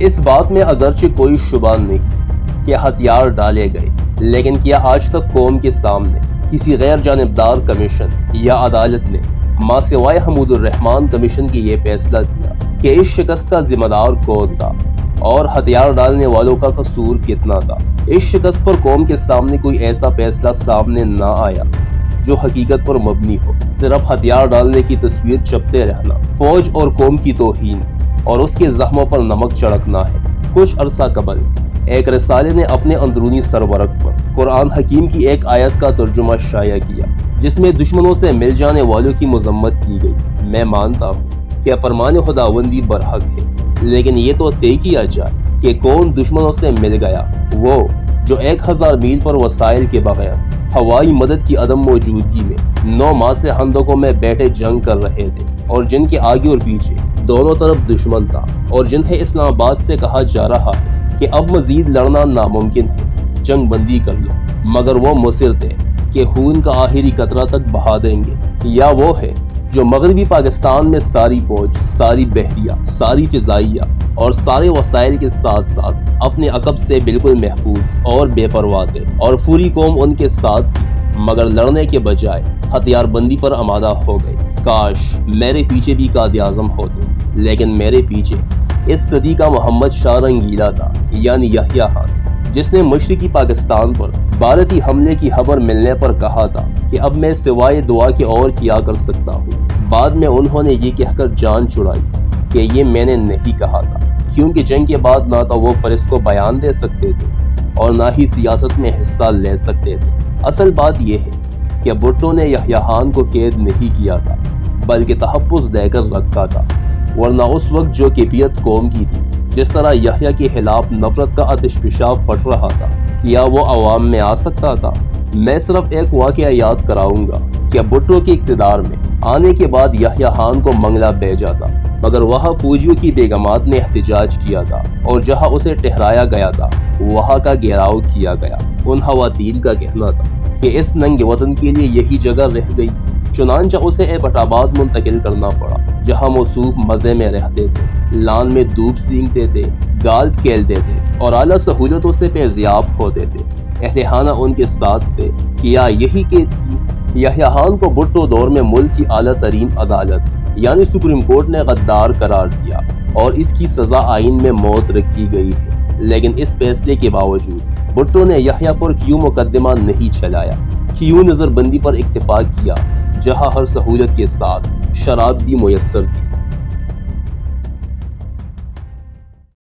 اس بات میں اگرچہ کوئی شبہ نہیں کہ ہتھیار ڈالے گئے، لیکن کیا آج تک قوم کے سامنے کسی غیر جانبدار کمیشن یا عدالت نے ماں سوائے حمود الرحمن کمیشن کی یہ فیصلہ کیا کہ اس شکست کا ذمہ دار کون تھا اور ہتھیار ڈالنے والوں کا قصور کتنا تھا؟ اس شکست پر قوم کے سامنے کوئی ایسا فیصلہ سامنے نہ آیا جو حقیقت پر مبنی ہو۔ صرف ہتھیار ڈالنے کی تصویر چھپتے رہنا، فوج اور قوم کی توہین اور اس کے زخموں پر نمک چھڑکنا ہے۔ کچھ عرصہ قبل ایک رسالے نے اپنے اندرونی سرورق پر قرآن حکیم کی ایک آیت کا ترجمہ شائع کیا جس میں دشمنوں سے مل جانے والوں کی مذمت کی گئی۔ میں مانتا ہوں کہ فرمان خداوندی برحق ہے، لیکن یہ تو طے کیا جائے کہ کون دشمنوں سے مل گیا؟ وہ جو 1000 میل پر وسائل کے بغیر ہوائی مدد کی عدم موجودگی میں 9 ماہ سے خندقوں میں بیٹھے جنگ کر رہے تھے اور جن کے آگے اور پیچھے دونوں طرف دشمن تھا، اور جنہیں اسلام آباد سے کہا جا رہا ہے کہ اب مزید لڑنا ناممکن ہے، جنگ بندی کر لو، مگر وہ مصر تھے کہ خون کا آخری قطرہ تک بہا دیں گے۔ یا وہ ہے جو مغربی پاکستان میں ساری فوج، ساری بحریہ، ساری فضائیہ اور سارے وسائل کے ساتھ ساتھ اپنے عقب سے بالکل محفوظ اور بے پرواہ تھے، اور پوری قوم ان کے ساتھ تھی، مگر لڑنے کے بجائے ہتھیار بندی پر آمادہ ہو گئے۔ کاش میرے پیچھے بھی قائد اعظم ہوتے، لیکن میرے پیچھے اس صدی کا محمد شاہ رنگیلا تھا، یعنی یحییٰ خان، جس نے مشرقی پاکستان پر بھارتی حملے کی خبر ملنے پر کہا تھا کہ اب میں سوائے دعا کے اور کیا کر سکتا ہوں۔ بعد میں انہوں نے یہ کہہ کر جان چھڑائی کہ یہ میں نے نہیں کہا تھا، کیونکہ جنگ کے بعد نہ تو وہ پریس کو بیان دے سکتے تھے اور نہ ہی سیاست میں حصہ لے سکتے تھے۔ اصل بات یہ ہے کہ بھٹو نے یحییٰ خان کو قید نہیں کیا تھا، بلکہ تحفظ دے کر رکھا تھا، ورنہ اس وقت جو کیفیت قوم کی تھی، جس طرح یحییٰ کے خلاف نفرت کا آتش پیشاب پھٹ رہا تھا، کیا وہ عوام میں آ سکتا تھا؟ میں صرف ایک واقعہ یاد کراؤں گا کہ بھٹو کے اقتدار میں آنے کے بعد یحییٰ خان کو منگلہ بھیجا تھا، مگر وہاں فوجیوں کی بیگمات نے احتجاج کیا تھا اور جہاں اسے ٹھہرایا گیا تھا وہاں کا گھیراؤ کیا گیا۔ ان خواتین کا کہنا تھا کہ اس ننگ وطن کے لیے یہی جگہ رہ گئی، چنانچہ اسے ایبٹ آباد منتقل کرنا پڑا، جہاں موصوف مزے میں رہتے تھے، لان میں دھوپ سینگتے تھے، گالف کھیلتے تھے اور اعلیٰ سہولتوں سے فیضیاب ہوتے تھے۔ اہل خانہ ان کے ساتھ تھے۔ کیا یہی کہ یحییٰ خان کو بھٹو دور میں ملک کی اعلیٰ ترین عدالت یعنی سپریم کورٹ نے غدار قرار دیا اور اس کی سزا آئین میں موت رکھی گئی ہے؟ لیکن اس فیصلے کے باوجود بھٹو نے یحییٰ پر کیوں مقدمہ نہیں چلایا؟ کیوں نظر بندی پر اکتفا کیا جہاں ہر سہولت کے ساتھ شراب بھی میسر تھی؟